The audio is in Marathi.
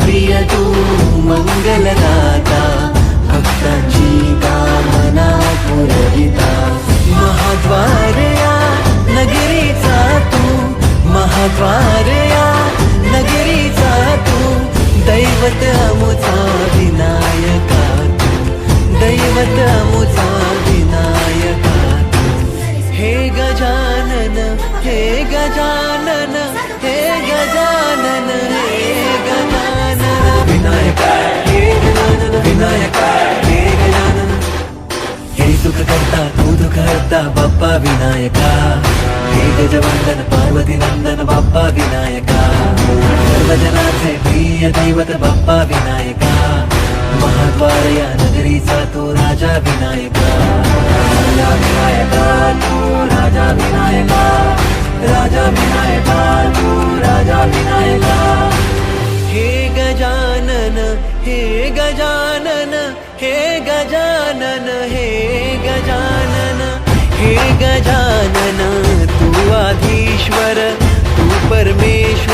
प्रिय तू मंगलदाता, भक्तांची कामना पुरविता. महाद्वार या नगरीचा तू, महाद्वार या नगरीचा तू, दैवत अमुचा विनायका तू, दैवत अमुचा विनायका तू. हे गजानन, हे गजानन, हे गजानन, हे गजानन. विनायका हे गजानन, विनायका हे गजानन. हे सुख करता तू दुःख हरता बाप्पा विनायका. हे गजवंदन पार्वती नंदन बाप्पा विनायका. सर्वजनाचे प्रिय दैवत बाप्पा विनायका. महाद्वार या नगरीचा तू राजा विनायका. राजा विनायका तू राजा विनायका. राजा विनायका तू राजा विनायका. हे गजानन, हे गजानन, हे गजानन, हे गजानन, हे गजानन. तू आधीश्वर, तू परमेश्वर,